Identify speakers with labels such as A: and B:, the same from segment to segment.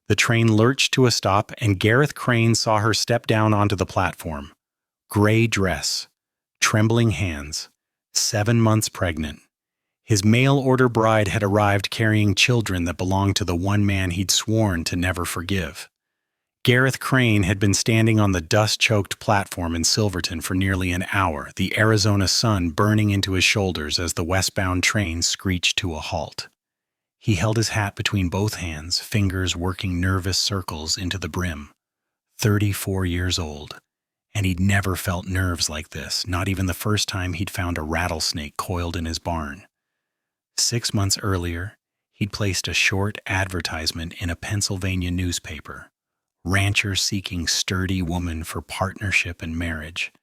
A: The train lurched to a stop, and Gareth Crane saw her step down onto the platform. Gray dress, trembling hands, 7 months pregnant. His mail-order bride had arrived carrying children that belonged to the one man he'd sworn to never forgive. Gareth Crane had been standing on the dust-choked platform in Silverton for nearly an hour, the Arizona sun burning into his shoulders as the westbound train screeched to a halt. He held his hat between both hands, fingers working nervous circles into the brim. 34 years old, and he'd never felt nerves like this, not even the first time he'd found a rattlesnake coiled in his barn. 6 months earlier, he'd placed a short advertisement in a Pennsylvania newspaper. Rancher seeking sturdy woman for partnership and marriage.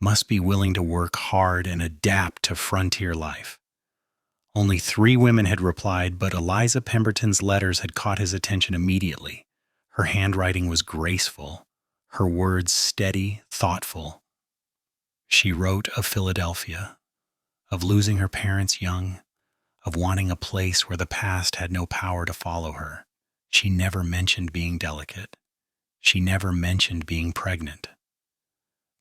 A: Must be willing to work hard and adapt to frontier life. Only 3 women had replied, but Eliza Pemberton's letters had caught his attention immediately. Her handwriting was graceful, her words steady, thoughtful. She wrote of Philadelphia, of losing her parents young, of wanting a place where the past had no power to follow her. She never mentioned being delicate. She never mentioned being pregnant.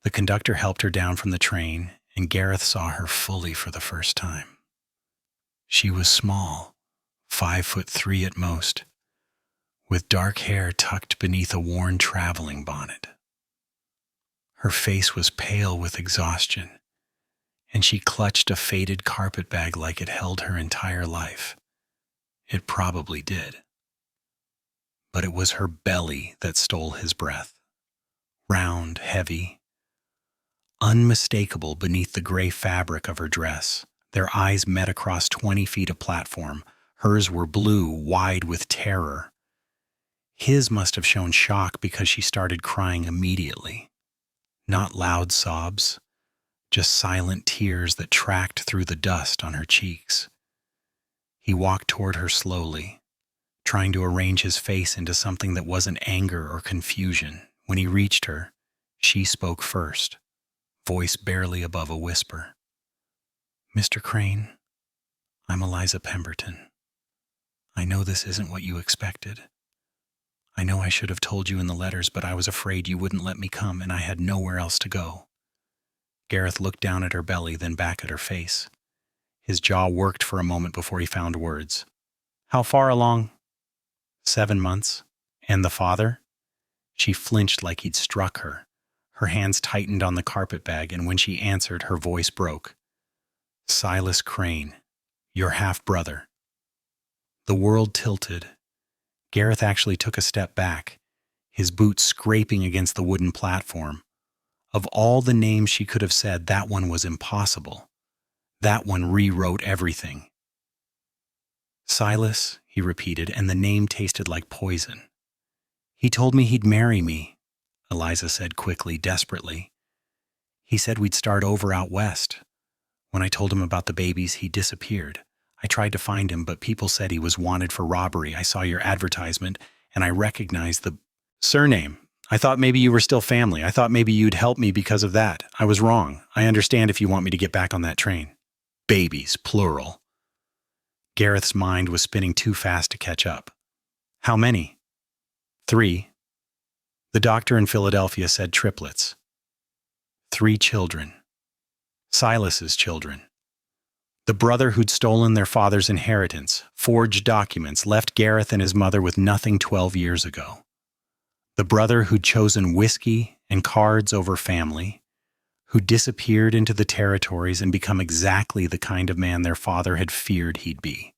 A: The conductor helped her down from the train, and Gareth saw her fully for the first time. She was small, 5'3" at most, with dark hair tucked beneath a worn traveling bonnet. Her face was pale with exhaustion, and she clutched a faded carpetbag like it held her entire life. It probably did. But it was her belly that stole his breath. Round, heavy, unmistakable beneath the gray fabric of her dress. Their eyes met across 20 feet of platform. Hers were blue, wide with terror. His must have shown shock because she started crying immediately. Not loud sobs, just silent tears that tracked through the dust on her cheeks. He walked toward her slowly, trying to arrange his face into something that wasn't anger or confusion. When he reached her, she spoke first, voice barely above a whisper. "Mr. Crane, I'm Eliza Pemberton. I know this isn't what you expected. I know I should have told you in the letters, but I was afraid you wouldn't let me come, and I had nowhere else to go." Gareth looked down at her belly, then back at her face. His jaw worked for a moment before he found words. "How far along?" 7 months. "And the father?" She flinched like he'd struck her. Her hands tightened on the carpetbag, and when she answered, her voice broke. "Silas Crane, your half-brother." The world tilted. Gareth actually took a step back, his boots scraping against the wooden platform. Of all the names she could have said, that one was impossible. That one rewrote everything. "Silas," he repeated, and the name tasted like poison. "He told me he'd marry me," Eliza said quickly, desperately. "He said we'd start over out west. When I told him about the babies, he disappeared. I tried to find him, but people said he was wanted for robbery. I saw your advertisement, and I recognized the surname. I thought maybe you were still family. I thought maybe you'd help me because of that. I was wrong. I understand if you want me to get back on that train." Babies, plural. Gareth's mind was spinning too fast to catch up. "How many?" 3. The doctor in Philadelphia said triplets. 3 children. Silas's children. The brother who'd stolen their father's inheritance, forged documents, left Gareth and his mother with nothing 12 years ago. The brother who'd chosen whiskey and cards over family, who disappeared into the territories and become exactly the kind of man their father had feared he'd be.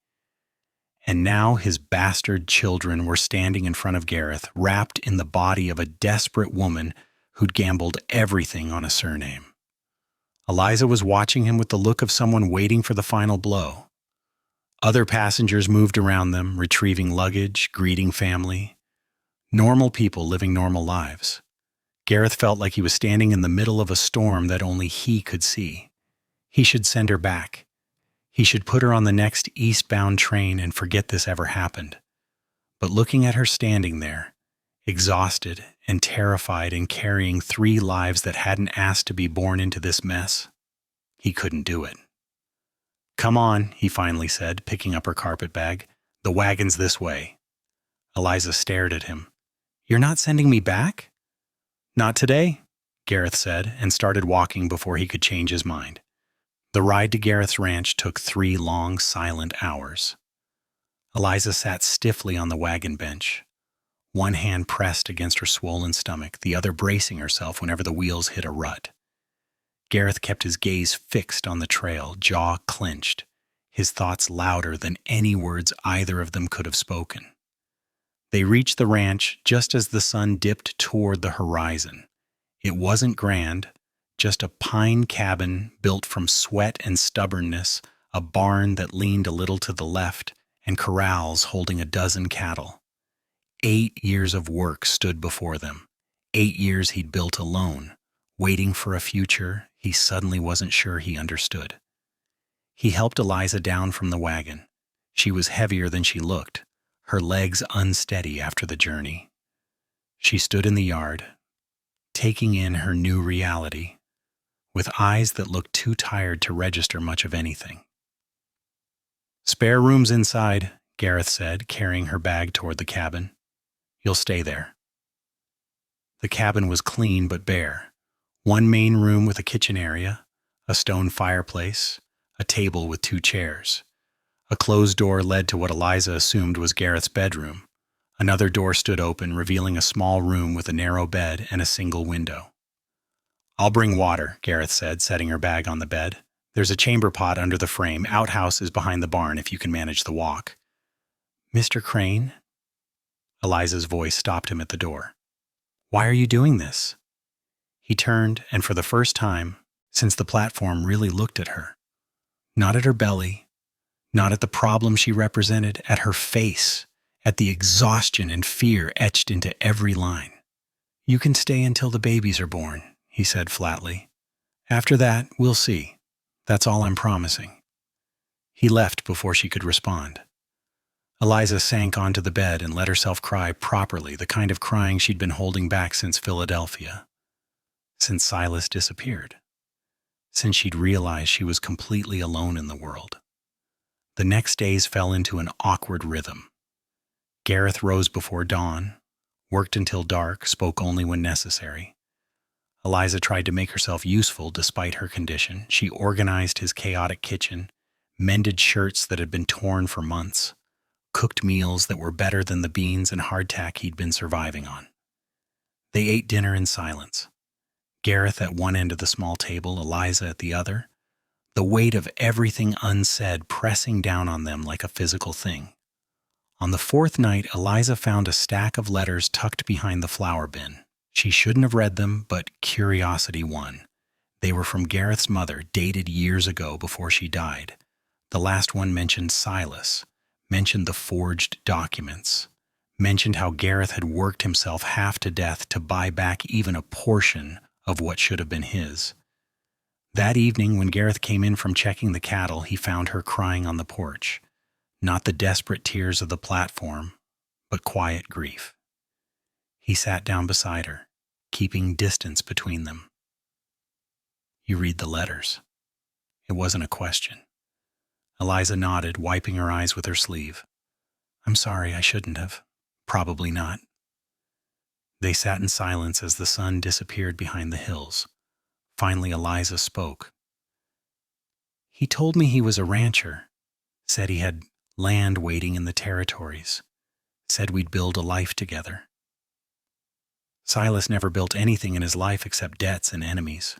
A: And now his bastard children were standing in front of Gareth, wrapped in the body of a desperate woman who'd gambled everything on a surname. Eliza was watching him with the look of someone waiting for the final blow. Other passengers moved around them, retrieving luggage, greeting family. Normal people living normal lives. Gareth felt like he was standing in the middle of a storm that only he could see. He should send her back. He should put her on the next eastbound train and forget this ever happened. But looking at her standing there, exhausted and terrified and carrying 3 lives that hadn't asked to be born into this mess, he couldn't do it. "Come on," he finally said, picking up her carpetbag. "The wagon's this way." Eliza stared at him. "You're not sending me back?" "Not today," Gareth said, and started walking before he could change his mind. The ride to Gareth's ranch took 3 long, silent hours. Eliza sat stiffly on the wagon bench, one hand pressed against her swollen stomach, the other bracing herself whenever the wheels hit a rut. Gareth kept his gaze fixed on the trail, jaw clenched, his thoughts louder than any words either of them could have spoken. They reached the ranch just as the sun dipped toward the horizon. It wasn't grand, just a pine cabin built from sweat and stubbornness, a barn that leaned a little to the left, and corrals holding a dozen cattle. 8 years of work stood before them. 8 years he'd built alone, waiting for a future he suddenly wasn't sure he understood. He helped Eliza down from the wagon. She was heavier than she looked, her legs unsteady after the journey. She stood in the yard, taking in her new reality, with eyes that looked too tired to register much of anything. "Spare rooms inside," Gareth said, carrying her bag toward the cabin. "You'll stay there." The cabin was clean but bare. One main room with a kitchen area, a stone fireplace, a table with 2 chairs. A closed door led to what Eliza assumed was Gareth's bedroom. Another door stood open, revealing a small room with a narrow bed and a single window. "I'll bring water," Gareth said, setting her bag on the bed. "There's a chamber pot under the frame. Outhouse is behind the barn if you can manage the walk." "Mr. Crane?" Eliza's voice stopped him at the door. "Why are you doing this?" He turned, and for the first time, since the platform, really looked at her. Not at her belly, not at the problem she represented, at her face, at the exhaustion and fear etched into every line. "You can stay until the babies are born," he said flatly. "After that, we'll see. That's all I'm promising." He left before she could respond. Eliza sank onto the bed and let herself cry properly, the kind of crying she'd been holding back since Philadelphia, since Silas disappeared, since she'd realized she was completely alone in the world. The next days fell into an awkward rhythm. Gareth rose before dawn, worked until dark, spoke only when necessary. Eliza tried to make herself useful despite her condition. She organized his chaotic kitchen, mended shirts that had been torn for months, cooked meals that were better than the beans and hardtack he'd been surviving on. They ate dinner in silence. Gareth at one end of the small table, Eliza at the other, the weight of everything unsaid pressing down on them like a physical thing. On the 4th night, Eliza found a stack of letters tucked behind the flower bin. She shouldn't have read them, but curiosity won. They were from Gareth's mother, dated years ago before she died. The last one mentioned Silas, mentioned the forged documents, mentioned how Gareth had worked himself half to death to buy back even a portion of what should have been his. That evening, when Gareth came in from checking the cattle, he found her crying on the porch. Not the desperate tears of the platform, but quiet grief. He sat down beside her, keeping distance between them. "You read the letters." It wasn't a question. Eliza nodded, wiping her eyes with her sleeve. "I'm sorry, I shouldn't have. Probably not." They sat in silence as the sun disappeared behind the hills. Finally, Eliza spoke. "He told me he was a rancher, said he had land waiting in the territories, said we'd build a life together. Silas never built anything in his life except debts and enemies.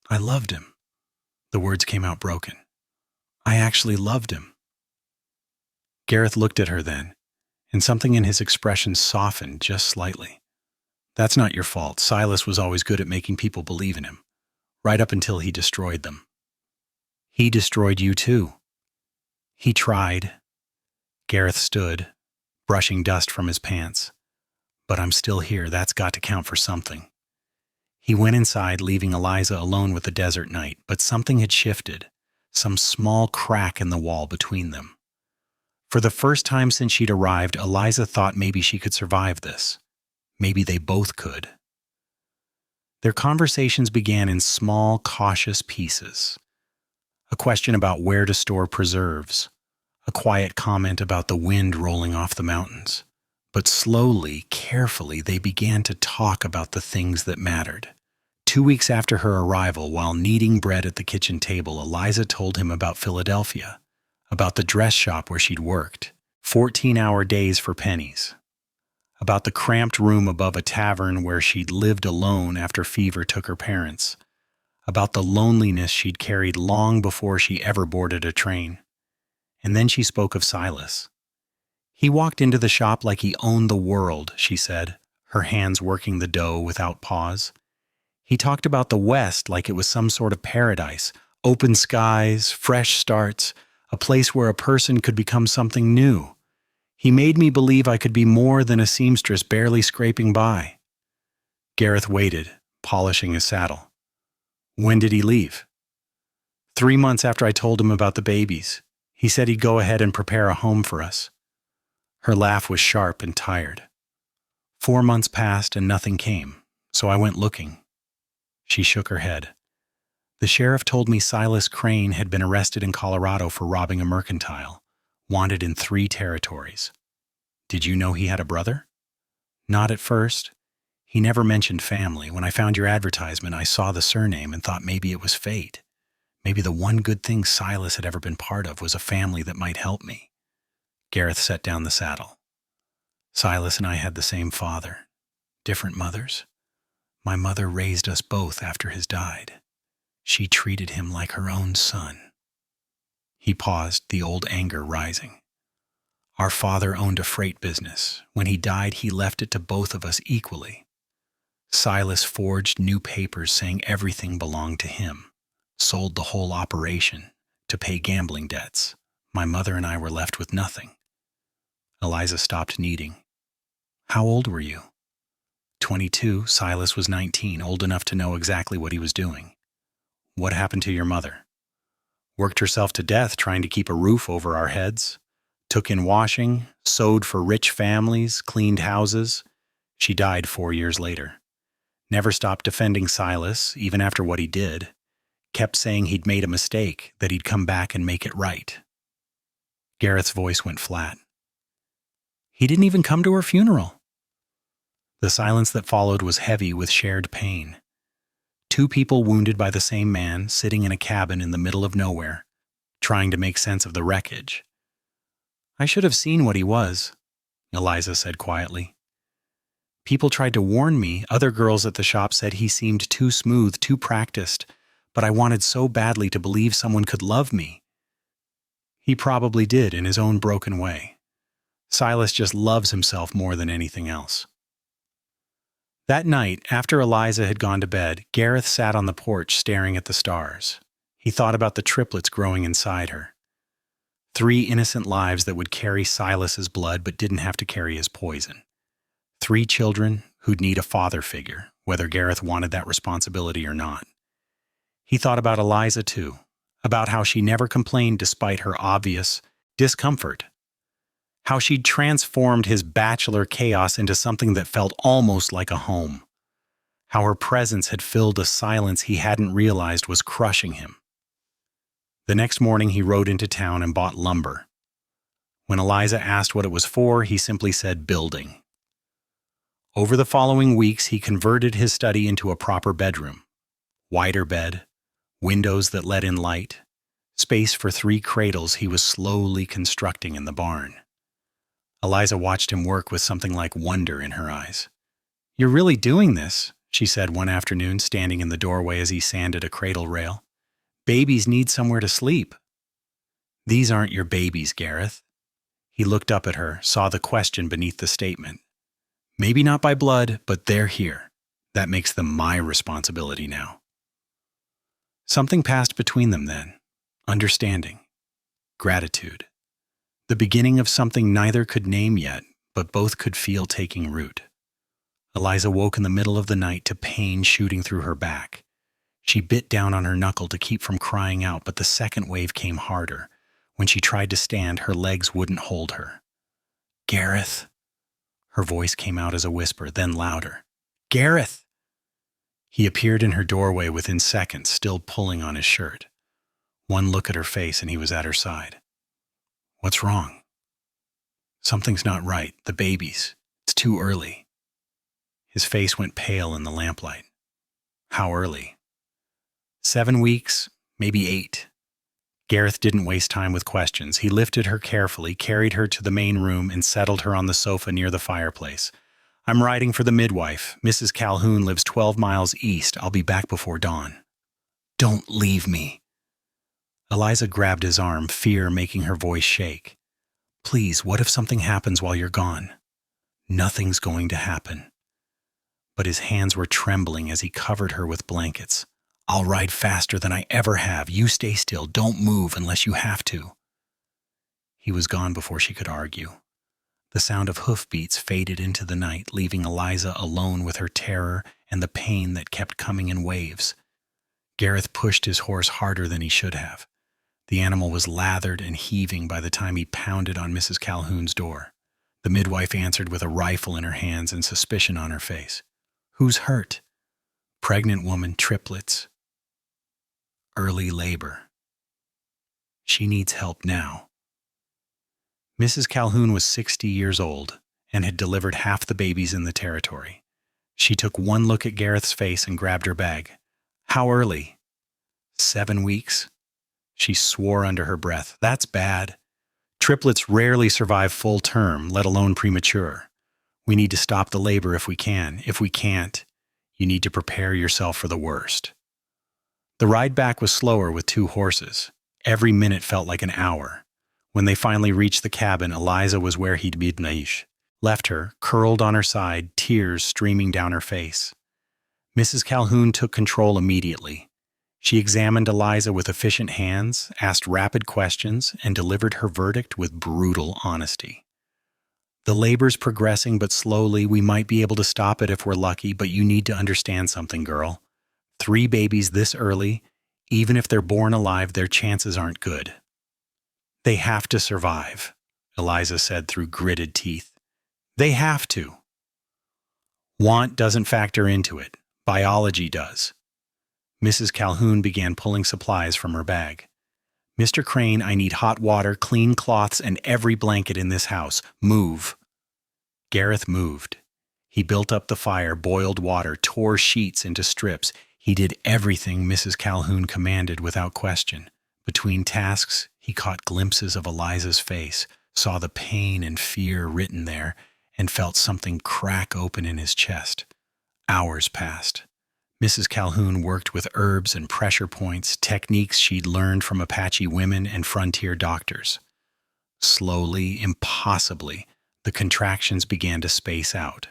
A: I loved him." The words came out broken. "I actually loved him." Gareth looked at her then, and something in his expression softened just slightly. "That's not your fault. Silas was always good at making people believe in him, right up until he destroyed them." "He destroyed you too." "He tried." Gareth stood, brushing dust from his pants. "But I'm still here. That's got to count for something." He went inside, leaving Eliza alone with the desert night, but something had shifted, some small crack in the wall between them. For the first time since she'd arrived, Eliza thought maybe she could survive this. Maybe they both could. Their conversations began in small, cautious pieces. A question about where to store preserves, a quiet comment about the wind rolling off the mountains, But slowly, carefully, they began to talk about the things that mattered. 2 weeks after her arrival, while kneading bread at the kitchen table, Eliza told him about Philadelphia, about the dress shop where she'd worked, 14-hour days for pennies, about the cramped room above a tavern where she'd lived alone after fever took her parents, about the loneliness she'd carried long before she ever boarded a train. And then she spoke of Silas. He walked into the shop like he owned the world, she said, her hands working the dough without pause. He talked about the West like it was some sort of paradise, open skies, fresh starts, a place where a person could become something new. He made me believe I could be more than a seamstress barely scraping by. Gareth waited, polishing his saddle. When did he leave? 3 months after I told him about the babies. He said he'd go ahead and prepare a home for us. Her laugh was sharp and tired. 4 months passed and nothing came, so I went looking. She shook her head. The sheriff told me Silas Crane had been arrested in Colorado for robbing a mercantile, wanted in 3 territories. Did you know he had a brother? Not at first. He never mentioned family. When I found your advertisement, I saw the surname and thought maybe it was fate. Maybe the one good thing Silas had ever been part of was a family that might help me. Gareth set down the saddle. Silas and I had the same father. Different mothers. My mother raised us both after his died. She treated him like her own son. He paused, the old anger rising. Our father owned a freight business. When he died, he left it to both of us equally. Silas forged new papers saying everything belonged to him, sold the whole operation to pay gambling debts. My mother and I were left with nothing. Eliza stopped kneading. How old were you? 22. Silas was 19, old enough to know exactly what he was doing. What happened to your mother? Worked herself to death trying to keep a roof over our heads. Took in washing, sewed for rich families, cleaned houses. She died 4 years later. Never stopped defending Silas, even after what he did. Kept saying he'd made a mistake, that he'd come back and make it right. Gareth's voice went flat. He didn't even come to her funeral. The silence that followed was heavy with shared pain. 2 people wounded by the same man, sitting in a cabin in the middle of nowhere, trying to make sense of the wreckage. I should have seen what he was, Eliza said quietly. People tried to warn me. Other girls at the shop said he seemed too smooth, too practiced, but I wanted so badly to believe someone could love me. He probably did in his own broken way. Silas just loves himself more than anything else. That night, after Eliza had gone to bed, Gareth sat on the porch staring at the stars. He thought about the triplets growing inside her. 3 innocent lives that would carry Silas's blood but didn't have to carry his poison. 3 children who'd need a father figure, whether Gareth wanted that responsibility or not. He thought about Eliza too, about how she never complained despite her obvious discomfort. How she'd transformed his bachelor chaos into something that felt almost like a home. How her presence had filled a silence he hadn't realized was crushing him. The next morning he rode into town and bought lumber. When Eliza asked what it was for, he simply said building. Over the following weeks, he converted his study into a proper bedroom. Wider bed, windows that let in light, space for 3 cradles he was slowly constructing in the barn. Eliza watched him work with something like wonder in her eyes. You're really doing this, she said one afternoon, standing in the doorway as he sanded a cradle rail. Babies need somewhere to sleep. These aren't your babies, Gareth. He looked up at her, saw the question beneath the statement. Maybe not by blood, but they're here. That makes them my responsibility now. Something passed between them then. Understanding. Gratitude. The beginning of something neither could name yet, but both could feel taking root. Eliza woke in the middle of the night to pain shooting through her back. She bit down on her knuckle to keep from crying out, but the second wave came harder. When she tried to stand, her legs wouldn't hold her. Gareth. Her voice came out as a whisper, then louder. Gareth! He appeared in her doorway within seconds, still pulling on his shirt. One look at her face and he was at her side. What's wrong? Something's not right. The babies. too early." His face went pale in the lamplight. "How early?" 7 weeks, maybe 8. Gareth didn't waste time with questions. He lifted her carefully, carried her to the main room, and settled her on the sofa near the fireplace. "I'm riding for the midwife. Mrs. Calhoun lives 12 miles east. I'll be back before dawn." "Don't leave me." Eliza grabbed his arm, fear making her voice shake. "Please, what if something happens while you're gone?" "Nothing's going to happen." But his hands were trembling as he covered her with blankets. "I'll ride faster than I ever have. You stay still. Don't move unless you have to." He was gone before she could argue. The sound of hoofbeats faded into the night, leaving Eliza alone with her terror and the pain that kept coming in waves. Gareth pushed his horse harder than he should have. The animal was lathered and heaving by the time he pounded on Mrs. Calhoun's door. The midwife answered with a rifle in her hands and suspicion on her face. "Who's hurt?" "Pregnant woman, triplets. Early labor. She needs help now." Mrs. Calhoun was 60 years old and had delivered half the babies in the territory. She took one look at Gareth's face and grabbed her bag. "How early?" 7 weeks. She swore under her breath. "That's bad. Triplets rarely survive full term, let alone premature. We need to stop the labor if we can. If we can't, you need to prepare yourself for the worst." The ride back was slower with 2 horses. Every minute felt like an hour. When they finally reached the cabin, Eliza was where he'd been left her, curled on her side, tears streaming down her face. Mrs. Calhoun took control immediately. She examined Eliza with efficient hands, asked rapid questions, and delivered her verdict with brutal honesty. "The labor's progressing, but slowly. We might be able to stop it if we're lucky, but you need to understand something, girl. 3 babies this early, even if they're born alive, their chances aren't good." "They have to survive," Eliza said through gritted teeth. "They have to." "Want doesn't factor into it. Biology does." Mrs. Calhoun began pulling supplies from her bag. "Mr. Crane, I need hot water, clean cloths, and every blanket in this house. Move." Gareth moved. He built up the fire, boiled water, tore sheets into strips. He did everything Mrs. Calhoun commanded without question. Between tasks, he caught glimpses of Eliza's face, saw the pain and fear written there, and felt something crack open in his chest. Hours passed. Mrs. Calhoun worked with herbs and pressure points, techniques she'd learned from Apache women and frontier doctors. Slowly, impossibly, the contractions began to space out.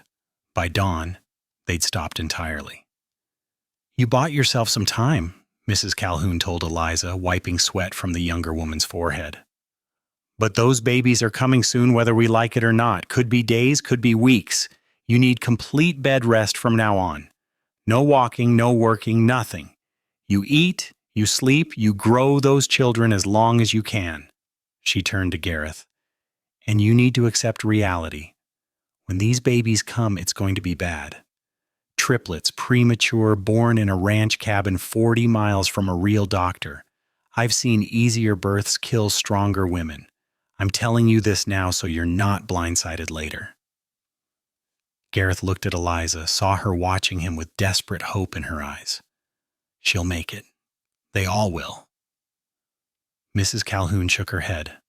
A: By dawn, they'd stopped entirely. "You bought yourself some time," Mrs. Calhoun told Eliza, wiping sweat from the younger woman's forehead. "But those babies are coming soon whether we like it or not. Could be days, could be weeks. You need complete bed rest from now on. No walking, no working, nothing. You eat, you sleep, you grow those children as long as you can." She turned to Gareth. "And you need to accept reality. When these babies come, it's going to be bad. Triplets, premature, born in a ranch cabin 40 miles from a real doctor. I've seen easier births kill stronger women. I'm telling you this now so you're not blindsided later." Gareth looked at Eliza, saw her watching him with desperate hope in her eyes. "She'll make it. They all will." Mrs. Calhoun shook her head.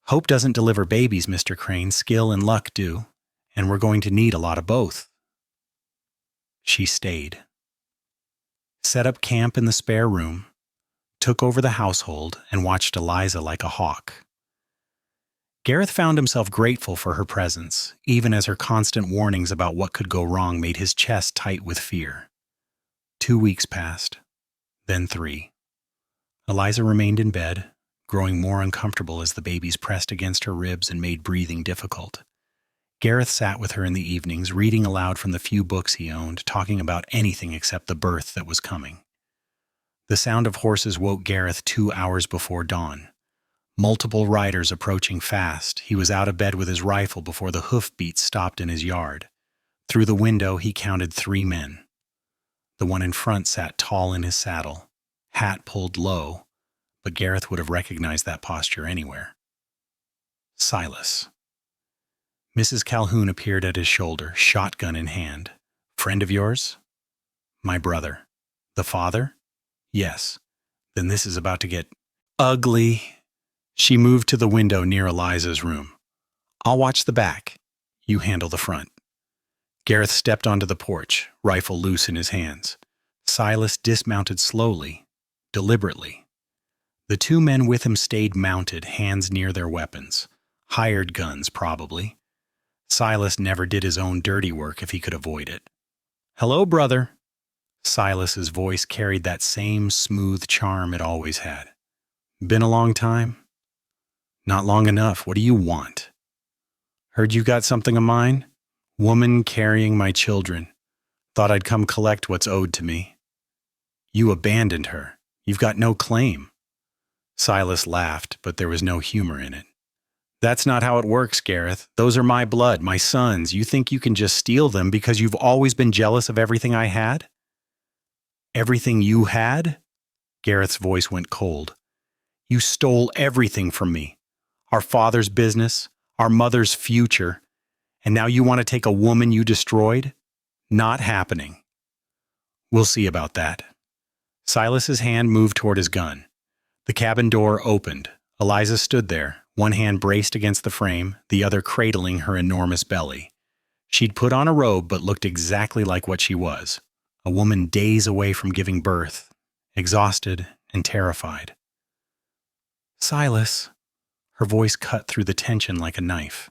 A: "Hope doesn't deliver babies, Mr. Crane. Skill and luck do. And we're going to need a lot of both." She stayed. Set up camp in the spare room, took over the household, and watched Eliza like a hawk. Gareth found himself grateful for her presence, even as her constant warnings about what could go wrong made his chest tight with fear. 2 weeks passed, then 3. Eliza remained in bed, growing more uncomfortable as the babies pressed against her ribs and made breathing difficult. Gareth sat with her in the evenings, reading aloud from the few books he owned, talking about anything except the birth that was coming. The sound of horses woke Gareth 2 hours before dawn. Multiple riders approaching fast. He was out of bed with his rifle before the hoofbeats stopped in his yard. Through the window, he counted 3 men. The one in front sat tall in his saddle, hat pulled low, but Gareth would have recognized that posture anywhere. Silas. Mrs. Calhoun appeared at his shoulder, shotgun in hand. Friend of yours? My brother. The father? Yes. Then this is about to get ugly. She moved to the window near Eliza's room. I'll watch the back. You handle the front. Gareth stepped onto the porch, rifle loose in his hands. Silas dismounted slowly, deliberately. The two men with him stayed mounted, hands near their weapons. Hired guns, probably. Silas never did his own dirty work if he could avoid it. Hello, brother. Silas's voice carried that same smooth charm it always had. Been a long time? Not long enough. What do you want? Heard you got something of mine? Woman carrying my children. Thought I'd come collect what's owed to me. You abandoned her. You've got no claim. Silas laughed, but there was no humor in it. That's not how it works, Gareth. Those are my blood, my sons. You think you can just steal them because you've always been jealous of everything I had? Everything you had? Gareth's voice went cold. You stole everything from me. Our father's business, our mother's future, and now you want to take a woman you destroyed? Not happening. We'll see about that. Silas's hand moved toward his gun. The cabin door opened. Eliza stood there, one hand braced against the frame, the other cradling her enormous belly. She'd put on a robe but looked exactly like what she was, a woman days away from giving birth, exhausted and terrified. Silas, her voice cut through the tension like a knife.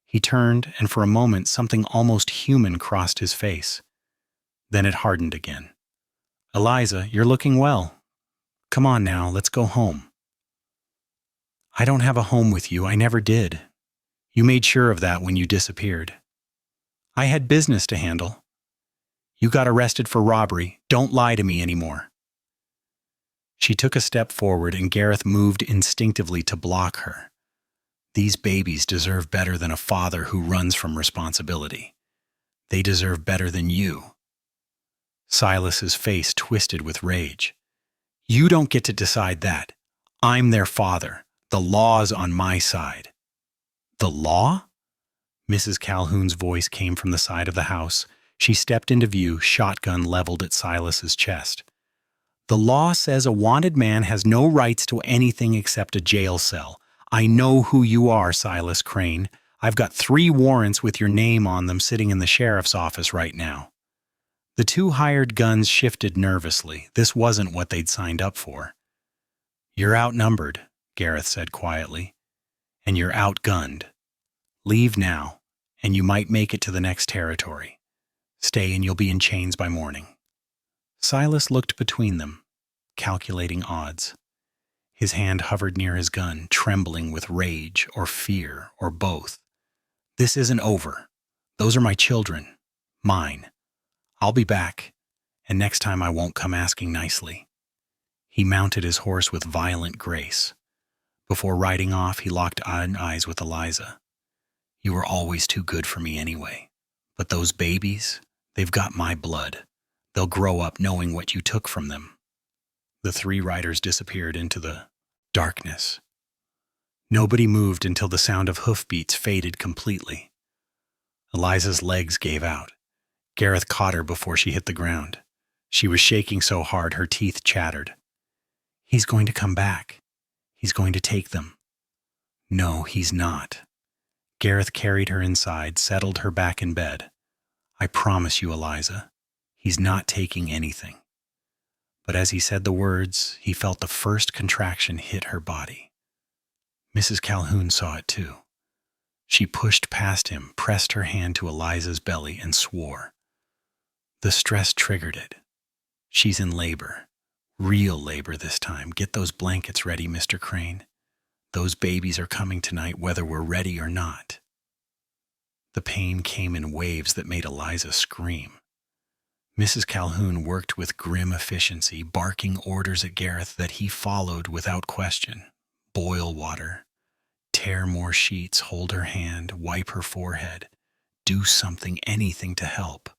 A: He turned, and for a moment something almost human crossed his face. Then it hardened again. Eliza, you're looking well. Come on now, let's go home. I don't have a home with you. I never did. You made sure of that when you disappeared. I had business to handle. You got arrested for robbery. Don't lie to me anymore. She took a step forward, and Gareth moved instinctively to block her. These babies deserve better than a father who runs from responsibility. They deserve better than you. Silas's face twisted with rage. You don't get to decide that. I'm their father. The law's on my side. The law? Mrs. Calhoun's voice came from the side of the house. She stepped into view, shotgun leveled at Silas's chest. The law says a wanted man has no rights to anything except a jail cell. I know who you are, Silas Crane. I've got 3 warrants with your name on them sitting in the sheriff's office right now. The 2 hired guns shifted nervously. This wasn't what they'd signed up for. You're outnumbered, Gareth said quietly, and you're outgunned. Leave now, and you might make it to the next territory. Stay and you'll be in chains by morning. Silas looked between them, calculating odds. His hand hovered near his gun, trembling with rage or fear or both. This isn't over. Those are my children. Mine. I'll be back, and next time I won't come asking nicely. He mounted his horse with violent grace. Before riding off, he locked eyes with Eliza. You were always too good for me anyway. But those babies, they've got my blood. They'll grow up knowing what you took from them. The 3 riders disappeared into the darkness. Nobody moved until the sound of hoofbeats faded completely. Eliza's legs gave out. Gareth caught her before she hit the ground. She was shaking so hard her teeth chattered. He's going to come back. He's going to take them. No, he's not. Gareth carried her inside, settled her back in bed. I promise you, Eliza, he's not taking anything. But as he said the words, he felt the first contraction hit her body. Mrs. Calhoun saw it too. She pushed past him, pressed her hand to Eliza's belly, and swore. The stress triggered it. She's in labor. Real labor this time. Get those blankets ready, Mr. Crane. Those babies are coming tonight whether we're ready or not. The pain came in waves that made Eliza scream. Mrs. Calhoun worked with grim efficiency, barking orders at Gareth that he followed without question. Boil water. Tear more sheets, hold her hand, wipe her forehead. Do something, anything to help.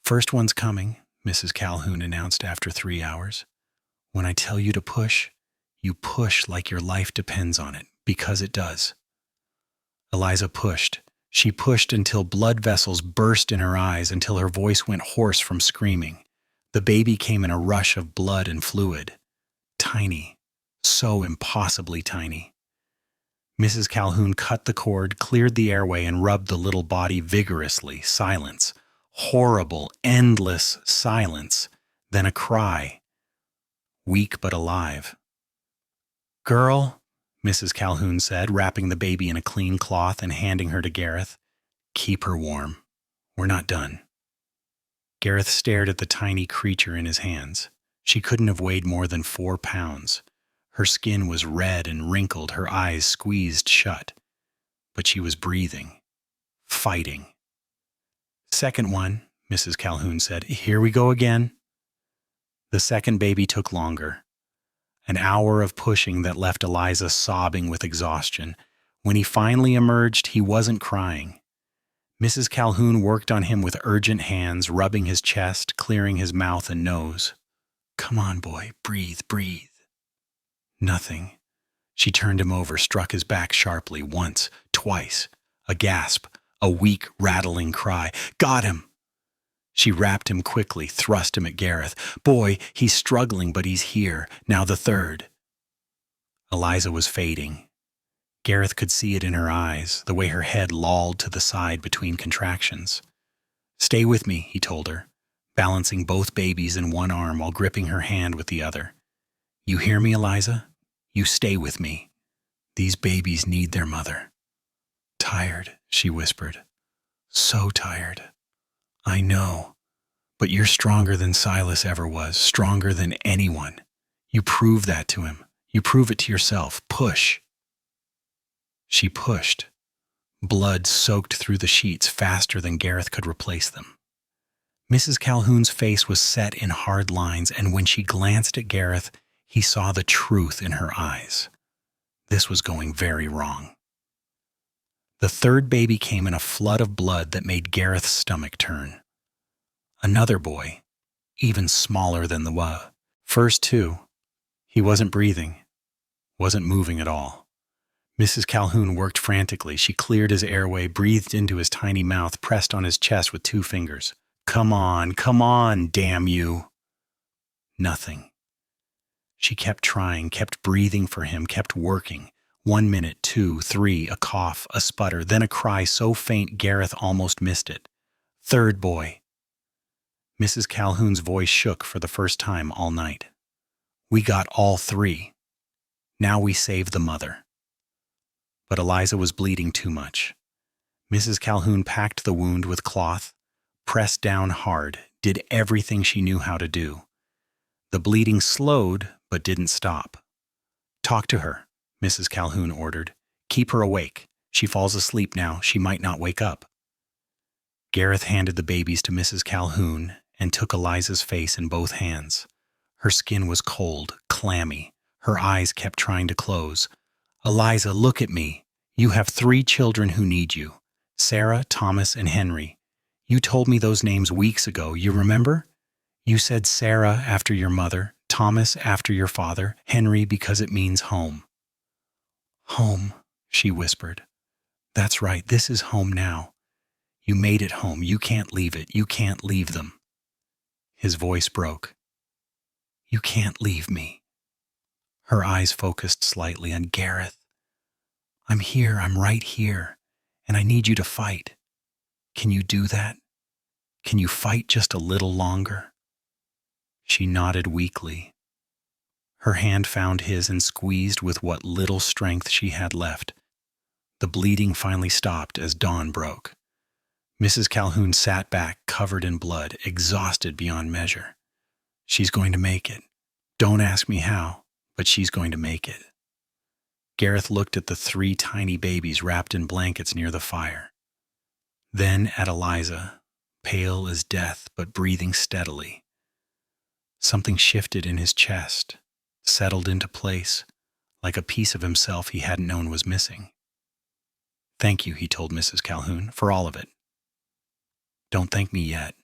A: First one's coming, Mrs. Calhoun announced after 3 hours. When I tell you to push, you push like your life depends on it, because it does. Eliza pushed. She pushed until blood vessels burst in her eyes, until her voice went hoarse from screaming. The baby came in a rush of blood and fluid. Tiny. So impossibly tiny. Mrs. Calhoun cut the cord, cleared the airway, and rubbed the little body vigorously. Silence. Horrible, endless silence. Then a cry. Weak but alive. "Girl," Mrs. Calhoun said, wrapping the baby in a clean cloth and handing her to Gareth. "Keep her warm. We're not done." Gareth stared at the tiny creature in his hands. She couldn't have weighed more than 4 pounds. Her skin was red and wrinkled, her eyes squeezed shut. But she was breathing. Fighting. "Second one," Mrs. Calhoun said. "Here we go again." The second baby took longer. An hour of pushing that left Eliza sobbing with exhaustion. When he finally emerged, he wasn't crying. Mrs. Calhoun worked on him with urgent hands, rubbing his chest, clearing his mouth and nose. "Come on, boy. Breathe, breathe." Nothing. She turned him over, struck his back sharply, once, twice. A gasp, a weak, rattling cry. "Got him!" She wrapped him quickly, thrust him at Gareth. "Boy, he's struggling, but he's here. Now the third." Eliza was fading. Gareth could see it in her eyes, the way her head lolled to the side between contractions. "Stay with me," he told her, balancing both babies in one arm while gripping her hand with the other. "You hear me, Eliza? You stay with me. These babies need their mother." "Tired," she whispered. "So tired." "I know. But you're stronger than Silas ever was, stronger than anyone. You prove that to him. You prove it to yourself. Push." She pushed. Blood soaked through the sheets faster than Gareth could replace them. Mrs. Calhoun's face was set in hard lines, and when she glanced at Gareth, he saw the truth in her eyes. This was going very wrong. The third baby came in a flood of blood that made Gareth's stomach turn. Another boy, even smaller than the first two. He wasn't breathing, wasn't moving at all. Mrs. Calhoun worked frantically. She cleared his airway, breathed into his tiny mouth, pressed on his chest with 2 fingers. Come on, damn you." Nothing. She kept trying, kept breathing for him, kept working. 1 minute, 2, 3, a cough, a sputter, then a cry so faint Gareth almost missed it. "Third boy." Mrs. Calhoun's voice shook for the first time all night. "We got all 3. Now we save the mother." But Eliza was bleeding too much. Mrs. Calhoun packed the wound with cloth, pressed down hard, did everything she knew how to do. The bleeding slowed, but didn't stop. "Talk to her," Mrs. Calhoun ordered. "Keep her awake. She falls asleep now. She might not wake up." Gareth handed the babies to Mrs. Calhoun and took Eliza's face in both hands. Her skin was cold, clammy. Her eyes kept trying to close. "Eliza, look at me. You have 3 children who need you. Sarah, Thomas, and Henry. You told me those names weeks ago. You remember? You said Sarah after your mother, Thomas after your father, Henry because it means home." "Home," she whispered. "That's right. This is home now. You made it home. You can't leave it. You can't leave them." His voice broke. "You can't leave me." Her eyes focused slightly on Gareth. "I'm here. I'm right here. And I need you to fight. Can you do that? Can you fight just a little longer?" She nodded weakly. Her hand found his and squeezed with what little strength she had left. The bleeding finally stopped as dawn broke. Mrs. Calhoun sat back, covered in blood, exhausted beyond measure. "She's going to make it. Don't ask me how, but she's going to make it." Gareth looked at the 3 tiny babies wrapped in blankets near the fire. Then at Eliza, pale as death but breathing steadily. Something shifted in his chest, settled into place, like a piece of himself he hadn't known was missing. "Thank you," he told Mrs. Calhoun, "for all of it." "Don't thank me yet.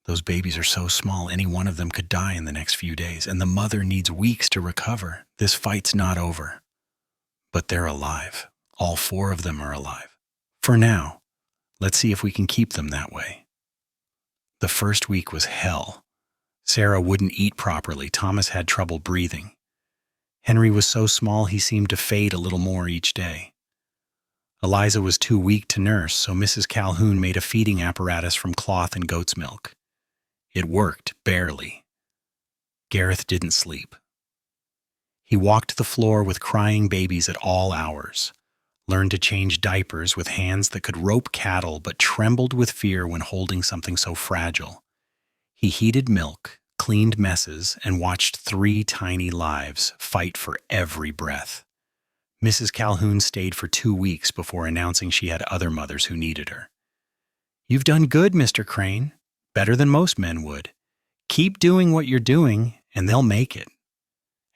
A: Those babies are so small, any one of them could die in the next few days, and the mother needs weeks to recover. This fight's not over." "But they're alive. All 4 of them are alive." For now, let's see if we can keep them that way. The first week was hell. Sarah wouldn't eat properly. Thomas had trouble breathing. Henry was so small he seemed to fade a little more each day. Eliza was too weak to nurse, so Mrs. Calhoun made a feeding apparatus from cloth and goat's milk. It worked, barely. Gareth didn't sleep. He walked the floor with crying babies at all hours, learned to change diapers with hands that could rope cattle but trembled with fear when holding something so fragile. He heated milk, cleaned messes, and watched 3 tiny lives fight for every breath. Mrs. Calhoun stayed for 2 weeks before announcing she had other mothers who needed her. "You've done good, Mr. Crane. Better than most men would. Keep doing what you're doing, and they'll make it."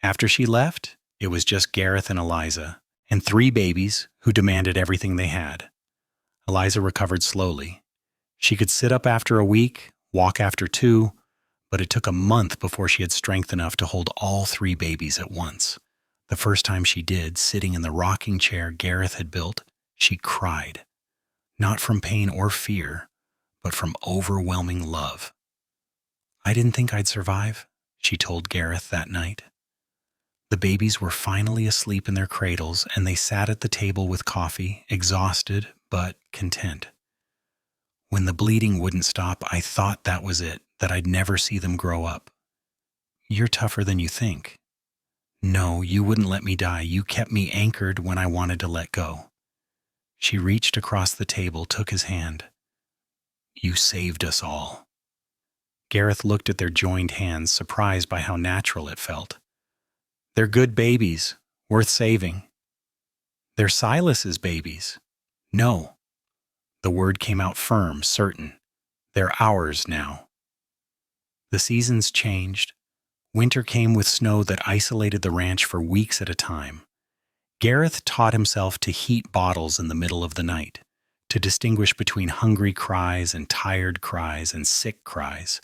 A: After she left, it was just Gareth and Eliza, and 3 babies who demanded everything they had. Eliza recovered slowly. She could sit up after a week, walk after 2, but it took a month before she had strength enough to hold all 3 babies at once. The first time she did, sitting in the rocking chair Gareth had built, she cried. Not from pain or fear, but from overwhelming love. "I didn't think I'd survive," she told Gareth that night. The babies were finally asleep in their cradles, and they sat at the table with coffee, exhausted but content. "When the bleeding wouldn't stop, I thought that was it, that I'd never see them grow up." "You're tougher than you think." "No, you wouldn't let me die. You kept me anchored when I wanted to let go." She reached across the table, took his hand. "You saved us all." Gareth looked at their joined hands, surprised by how natural it felt. "They're good babies, worth saving." "They're Silas's babies." "No." The word came out firm, certain. "They're ours now." The seasons changed. Winter came with snow that isolated the ranch for weeks at a time. Gareth taught himself to heat bottles in the middle of the night, to distinguish between hungry cries and tired cries and sick cries.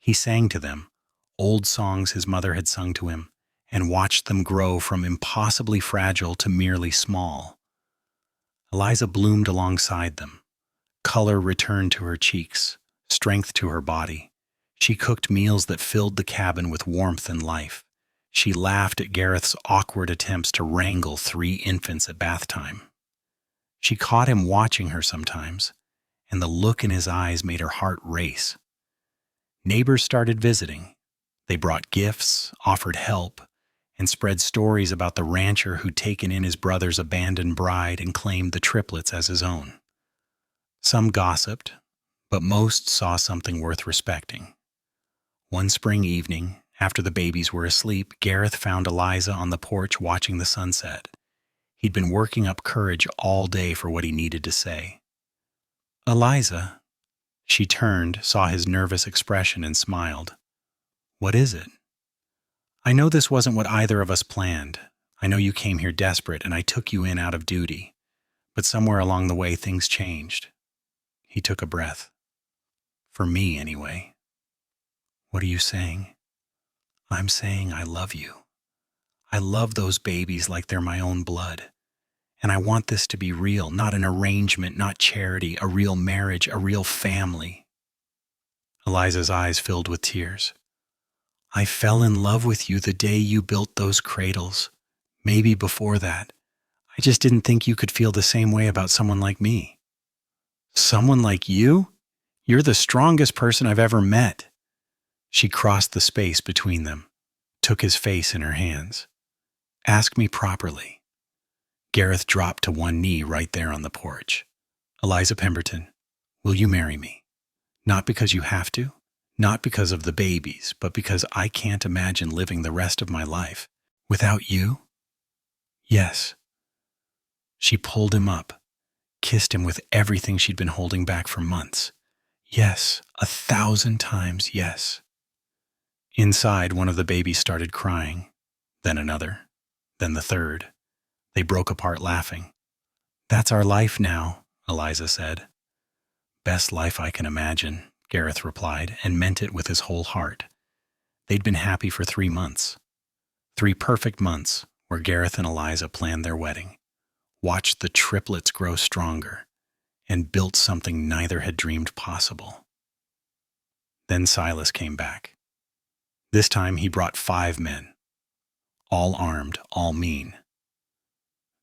A: He sang to them, old songs his mother had sung to him, and watched them grow from impossibly fragile to merely small. Eliza bloomed alongside them. Color returned to her cheeks, strength to her body. She cooked meals that filled the cabin with warmth and life. She laughed at Gareth's awkward attempts to wrangle 3 infants at bath time. She caught him watching her sometimes, and the look in his eyes made her heart race. Neighbors started visiting. They brought gifts, offered help, and spread stories about the rancher who'd taken in his brother's abandoned bride and claimed the triplets as his own. Some gossiped, but most saw something worth respecting. One spring evening, after the babies were asleep, Gareth found Eliza on the porch watching the sunset. He'd been working up courage all day for what he needed to say. "Eliza." She turned, saw his nervous expression, and smiled. "What is it?" "I know this wasn't what either of us planned. I know you came here desperate, and I took you in out of duty. But somewhere along the way, things changed." He took a breath. "For me, anyway." "What are you saying?" "I'm saying I love you. I love those babies like they're my own blood. And I want this to be real, not an arrangement, not charity, a real marriage, a real family." Eliza's eyes filled with tears. "I fell in love with you the day you built those cradles. Maybe before that. I just didn't think you could feel the same way about someone like me." "Someone like you? You're the strongest person I've ever met." She crossed the space between them, took his face in her hands. "Ask me properly." Gareth dropped to one knee right there on the porch. "Eliza Pemberton, will you marry me? Not because you have to, not because of the babies, but because I can't imagine living the rest of my life without you." "Yes." She pulled him up, kissed him with everything she'd been holding back for months. "Yes, 1,000 times yes." Inside, one of the babies started crying, then another, then the third. They broke apart laughing. "That's our life now," Eliza said. "Best life I can imagine," Gareth replied, and meant it with his whole heart. They'd been happy for 3 months. 3 perfect months where Gareth and Eliza planned their wedding, watched the triplets grow stronger, and built something neither had dreamed possible. Then Silas came back. This time he brought 5 men, all armed, all mean.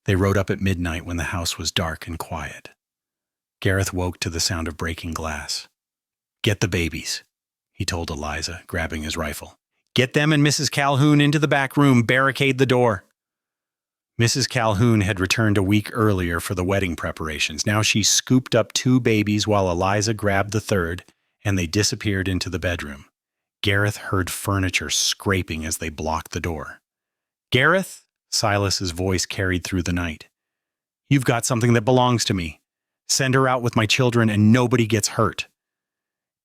A: They rode up at midnight when the house was dark and quiet. Gareth woke to the sound of breaking glass. "Get the babies," he told Eliza, grabbing his rifle. "Get them and Mrs. Calhoun into the back room, barricade the door." Mrs. Calhoun had returned a week earlier for the wedding preparations. Now she scooped up 2 babies while Eliza grabbed the third, and they disappeared into the bedroom. Gareth heard furniture scraping as they blocked the door. "Gareth," Silas's voice carried through the night. "You've got something that belongs to me. Send her out with my children and nobody gets hurt."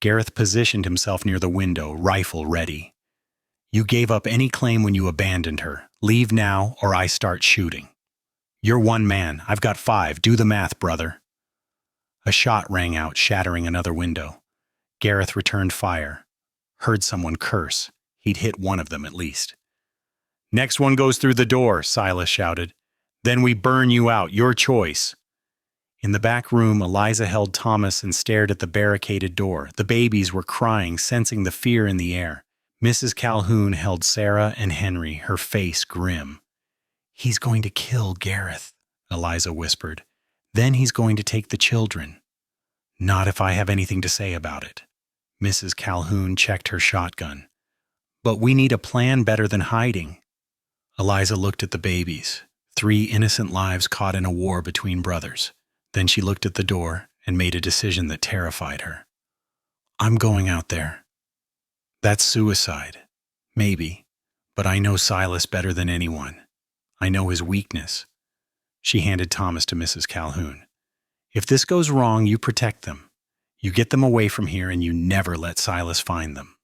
A: Gareth positioned himself near the window, rifle ready. "You gave up any claim when you abandoned her. Leave now or I start shooting." "You're 1 man. I've got 5. Do the math, brother." A shot rang out, shattering another window. Gareth returned fire. Heard someone curse. He'd hit one of them at least. "Next one goes through the door," Silas shouted. "Then we burn you out. Your choice." In the back room, Eliza held Thomas and stared at the barricaded door. The babies were crying, sensing the fear in the air. Mrs. Calhoun held Sarah and Henry, her face grim. "He's going to kill Gareth," Eliza whispered. "Then he's going to take the children." "Not if I have anything to say about it." Mrs. Calhoun checked her shotgun. "But we need a plan better than hiding." Eliza looked at the babies, 3 innocent lives caught in a war between brothers. Then she looked at the door and made a decision that terrified her. "I'm going out there. That's suicide. Maybe. But I know Silas better than anyone. I know his weakness." She handed Thomas to Mrs. Calhoun. "If this goes wrong, you protect them. You get them away from here and you never let Silas find them."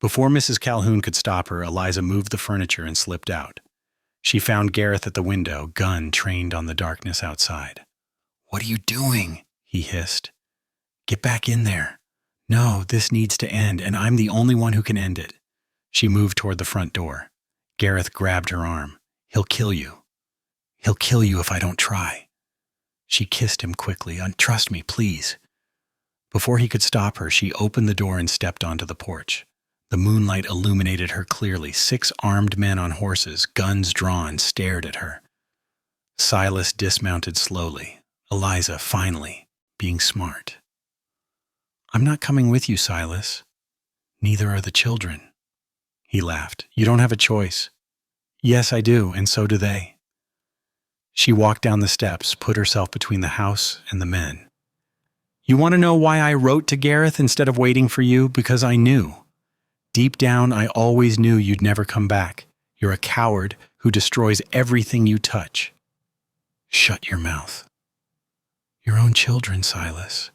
A: Before Mrs. Calhoun could stop her, Eliza moved the furniture and slipped out. She found Gareth at the window, gun trained on the darkness outside. "What are you doing?" he hissed. "Get back in there. No, this needs to end, and I'm the only one who can end it." She moved toward the front door. Gareth grabbed her arm. "He'll kill you. He'll kill you if I don't try." She kissed him quickly. "Trust me, please." Before he could stop her, she opened the door and stepped onto the porch. The moonlight illuminated her clearly. 6 armed men on horses, guns drawn, stared at her. Silas dismounted slowly. Eliza, finally, being smart. "I'm not coming with you, Silas. Neither are the children." He laughed. "You don't have a choice." "Yes, I do, and so do they." She walked down the steps, put herself between the house and the men. "You want to know why I wrote to Gareth instead of waiting for you? Because I knew. Deep down, I always knew you'd never come back. You're a coward who destroys everything you touch." "Shut your mouth." "Your own children, Silas.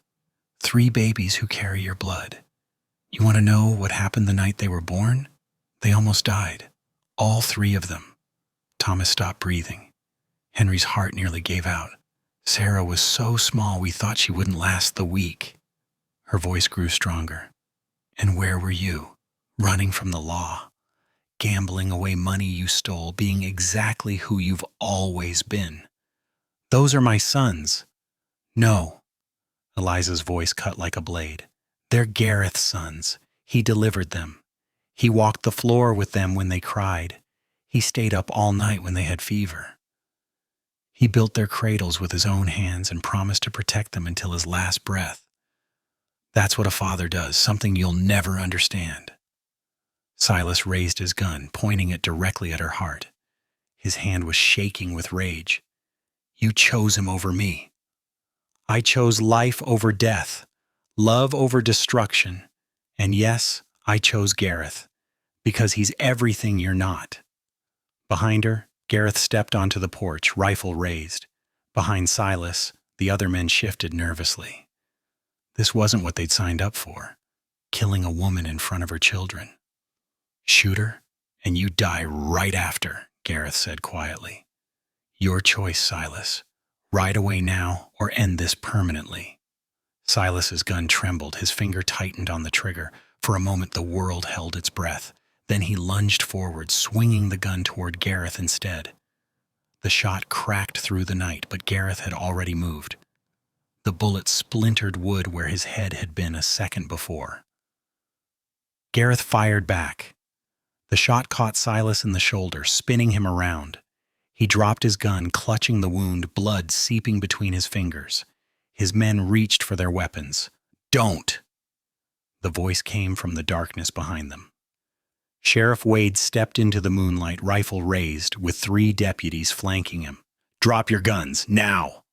A: 3 babies who carry your blood. You want to know what happened the night they were born? They almost died. All 3 of them." Thomas stopped breathing. Henry's heart nearly gave out. "Sarah was so small we thought she wouldn't last the week." Her voice grew stronger. "And where were you? Running from the law. Gambling away money you stole, being exactly who you've always been. Those are my sons." "No." Eliza's voice cut like a blade. "They're Gareth's sons. He delivered them. He walked the floor with them when they cried. He stayed up all night when they had fever. He built their cradles with his own hands and promised to protect them until his last breath. That's what a father does, something you'll never understand." Silas raised his gun, pointing it directly at her heart. His hand was shaking with rage. "You chose him over me. I chose life over death, love over destruction, and yes, I chose Gareth, because he's everything you're not." Behind her, Gareth stepped onto the porch, rifle raised. Behind Silas, the other men shifted nervously. This wasn't what they'd signed up for, killing a woman in front of her children. "Shoot her, and you die right after," Gareth said quietly. "Your choice, Silas. Ride away now or end this permanently." Silas's gun trembled, his finger tightened on the trigger. For a moment the world held its breath. Then he lunged forward, swinging the gun toward Gareth instead. The shot cracked through the night, but Gareth had already moved. The bullet splintered wood where his head had been a second before. Gareth fired back. The shot caught Silas in the shoulder, spinning him around. He dropped his gun, clutching the wound, blood seeping between his fingers. His men reached for their weapons. "Don't!" The voice came from the darkness behind them. Sheriff Wade stepped into the moonlight, rifle raised, with 3 deputies flanking him. "Drop your guns, now!"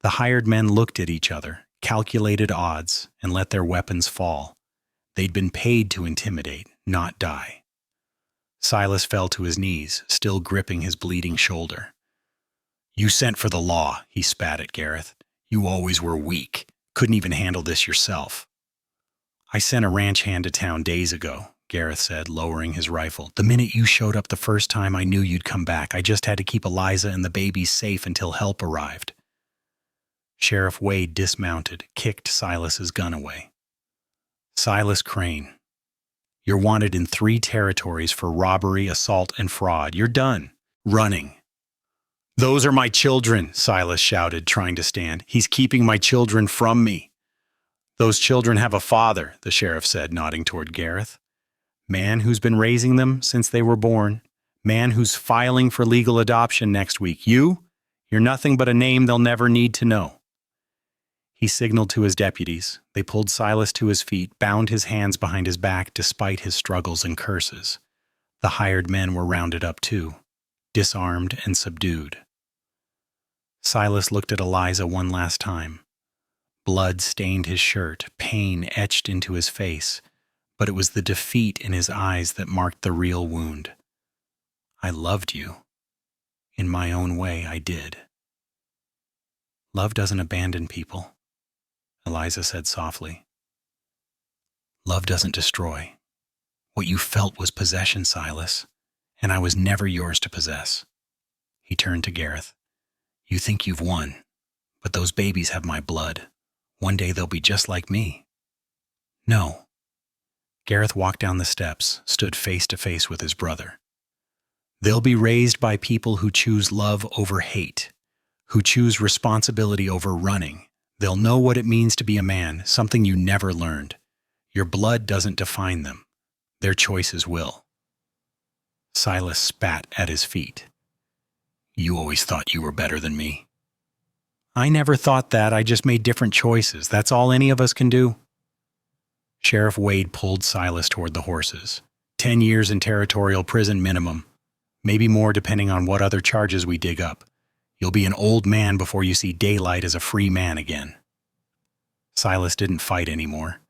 A: The hired men looked at each other, calculated odds, and let their weapons fall. They'd been paid to intimidate, not die. Silas fell to his knees, still gripping his bleeding shoulder. "You sent for the law," he spat at Gareth. "You always were weak. Couldn't even handle this yourself." "I sent a ranch hand to town days ago," Gareth said, lowering his rifle. "The minute you showed up the first time, I knew you'd come back. I just had to keep Eliza and the babies safe until help arrived." Sheriff Wade dismounted, kicked Silas's gun away. "Silas Crane, you're wanted in 3 territories for robbery, assault, and fraud. You're done. Running." "Those are my children," Silas shouted, trying to stand. "He's keeping my children from me." "Those children have a father," the sheriff said, nodding toward Gareth. "Man who's been raising them since they were born. Man who's filing for legal adoption next week. You're nothing but a name they'll never need to know." He signaled to his deputies. They pulled Silas to his feet, bound his hands behind his back despite his struggles and curses. The hired men were rounded up too, disarmed and subdued. Silas looked at Eliza one last time. Blood stained his shirt, pain etched into his face, but it was the defeat in his eyes that marked the real wound. "I loved you. In my own way, I did." "Love doesn't abandon people," Eliza said softly. "Love doesn't destroy. What you felt was possession, Silas, and I was never yours to possess." He turned to Gareth. "You think you've won, but those babies have my blood. One day they'll be just like me." "No." Gareth walked down the steps, stood face to face with his brother. "They'll be raised by people who choose love over hate, who choose responsibility over running. They'll know what it means to be a man, something you never learned. Your blood doesn't define them. Their choices will." Silas spat at his feet. "You always thought you were better than me." "I never thought that. I just made different choices. That's all any of us can do." Sheriff Wade pulled Silas toward the horses. 10 years in territorial prison minimum. Maybe more depending on what other charges we dig up. You'll be an old man before you see daylight as a free man again." Silas didn't fight anymore.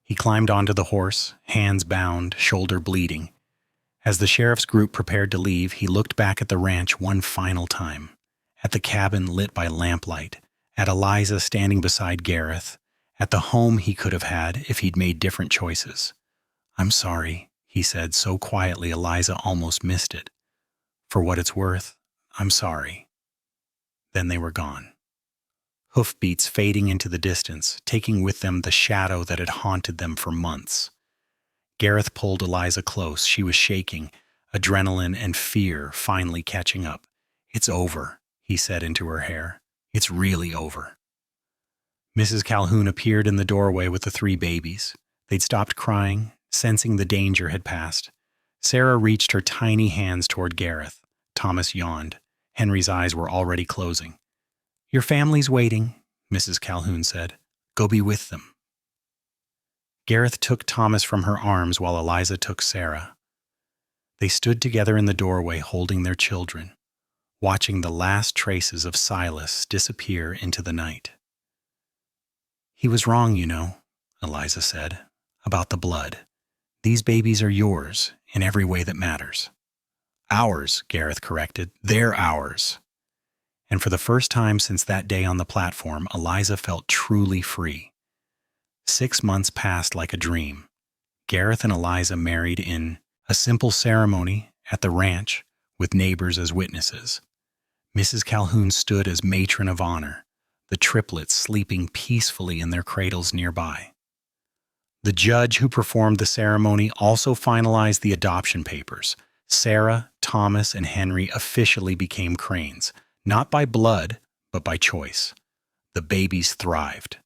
A: He climbed onto the horse, hands bound, shoulder bleeding. As the sheriff's group prepared to leave, he looked back at the ranch one final time. At the cabin lit by lamplight. At Eliza standing beside Gareth. At the home he could have had if he'd made different choices. "I'm sorry," he said so quietly Eliza almost missed it. "For what it's worth, I'm sorry." Then they were gone. Hoofbeats fading into the distance, taking with them the shadow that had haunted them for months. Gareth pulled Eliza close. She was shaking, adrenaline and fear finally catching up. "It's over," he said into her hair. "It's really over." Mrs. Calhoun appeared in the doorway with the 3 babies. They'd stopped crying, sensing the danger had passed. Sarah reached her tiny hands toward Gareth. Thomas yawned. Henry's eyes were already closing. "Your family's waiting," Mrs. Calhoun said. "Go be with them." Gareth took Thomas from her arms while Eliza took Sarah. They stood together in the doorway holding their children, watching the last traces of Silas disappear into the night. "He was wrong, you know," Eliza said, "about the blood. These babies are yours in every way that matters." "Ours," Gareth corrected. "They're ours." And for the first time since that day on the platform, Eliza felt truly free. 6 months passed like a dream. Gareth and Eliza married in a simple ceremony at the ranch with neighbors as witnesses. Mrs. Calhoun stood as matron of honor, the triplets sleeping peacefully in their cradles nearby. The judge who performed the ceremony also finalized the adoption papers. Sarah, Thomas, and Henry officially became Cranes, not by blood, but by choice. The babies thrived.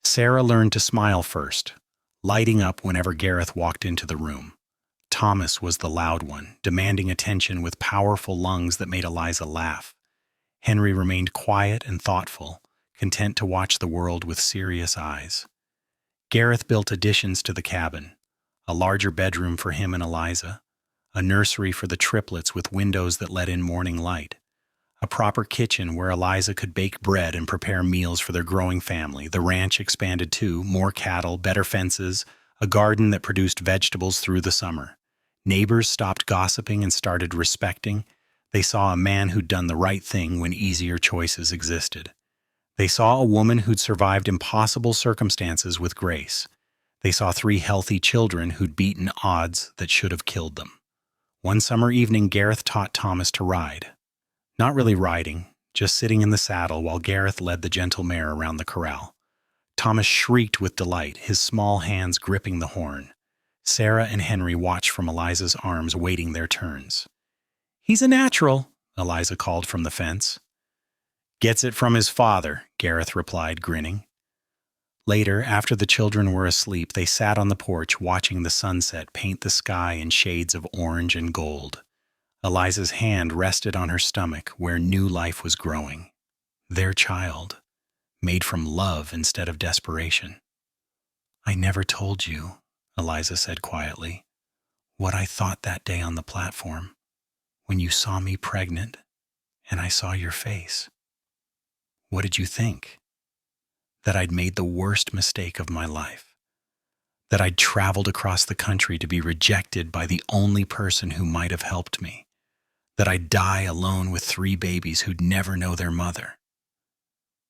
A: Sarah learned to smile first, lighting up whenever Gareth walked into the room. Thomas was the loud one, demanding attention with powerful lungs that made Eliza laugh. Henry remained quiet and thoughtful, content to watch the world with serious eyes. Gareth built additions to the cabin, a larger bedroom for him and Eliza, a nursery for the triplets with windows that let in morning light, a proper kitchen where Eliza could bake bread and prepare meals for their growing family. The ranch expanded too, more cattle, better fences, a garden that produced vegetables through the summer. Neighbors stopped gossiping and started respecting. They saw a man who'd done the right thing when easier choices existed. They saw a woman who'd survived impossible circumstances with grace. They saw 3 healthy children who'd beaten odds that should have killed them. One summer evening, Gareth taught Thomas to ride. Not really riding, just sitting in the saddle while Gareth led the gentle mare around the corral. Thomas shrieked with delight, his small hands gripping the horn. Sarah and Henry watched from Eliza's arms, waiting their turns. "He's a natural," Eliza called from the fence. "Gets it from his father," Gareth replied, grinning. Later, after the children were asleep, they sat on the porch watching the sunset paint the sky in shades of orange and gold. Eliza's hand rested on her stomach where new life was growing. Their child, made from love instead of desperation. "I never told you," Eliza said quietly, "what I thought that day on the platform, when you saw me pregnant and I saw your face. What did you think? That I'd made the worst mistake of my life. That I'd traveled across the country to be rejected by the only person who might have helped me. That I'd die alone with 3 babies who'd never know their mother."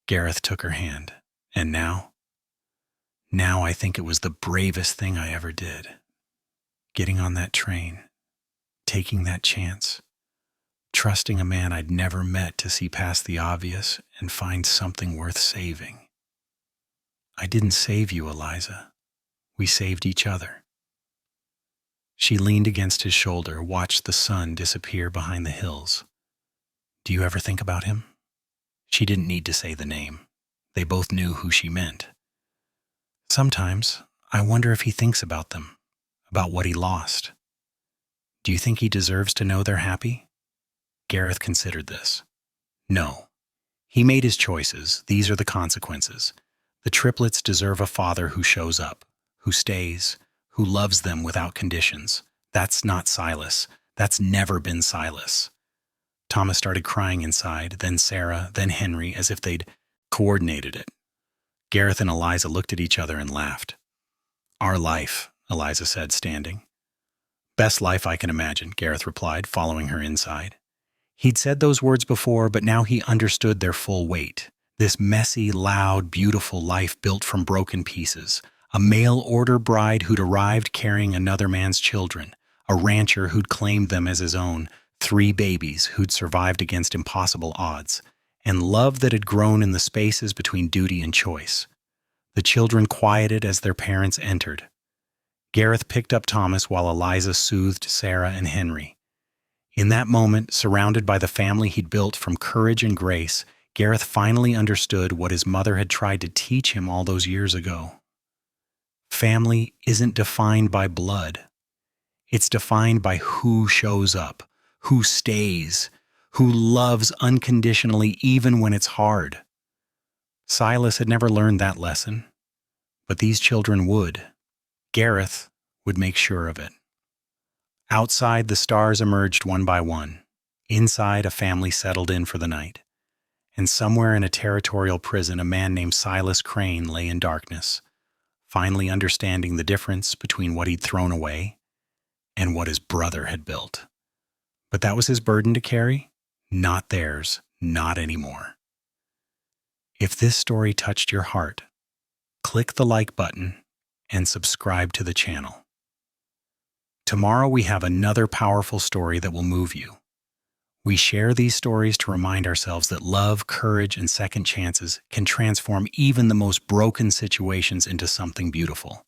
A: Gareth took her hand. "And now? Now I think it was the bravest thing I ever did. Getting on that train, taking that chance, trusting a man I'd never met to see past the obvious and find something worth saving. I didn't save you, Eliza. We saved each other." She leaned against his shoulder, watched the sun disappear behind the hills. "Do you ever think about him?" She didn't need to say the name. They both knew who she meant. "Sometimes I wonder if he thinks about them, about what he lost. Do you think he deserves to know they're happy?" Gareth considered this. "No. He made his choices. These are the consequences. The triplets deserve a father who shows up, who stays, who loves them without conditions. That's not Silas. That's never been Silas." Thomas started crying inside, then Sarah, then Henry, as if they'd coordinated it. Gareth and Eliza looked at each other and laughed. "Our life," Eliza said, standing. "Best life I can imagine," Gareth replied, following her inside. He'd said those words before, but now he understood their full weight. This messy, loud, beautiful life built from broken pieces. A mail-order bride who'd arrived carrying another man's children. A rancher who'd claimed them as his own. 3 babies who'd survived against impossible odds. And love that had grown in the spaces between duty and choice. The children quieted as their parents entered. Gareth picked up Thomas while Eliza soothed Sarah and Henry. In that moment, surrounded by the family he'd built from courage and grace, Gareth finally understood what his mother had tried to teach him all those years ago. Family isn't defined by blood. It's defined by who shows up, who stays, who loves unconditionally even when it's hard. Silas had never learned that lesson, but these children would. Gareth would make sure of it. Outside, the stars emerged one by one. Inside, a family settled in for the night. And somewhere in a territorial prison, a man named Silas Crane lay in darkness, finally understanding the difference between what he'd thrown away and what his brother had built. But that was his burden to carry, not theirs, not anymore. If this story touched your heart, click the like button and subscribe to the channel. Tomorrow we have another powerful story that will move you. We share these stories to remind ourselves that love, courage, and second chances can transform even the most broken situations into something beautiful.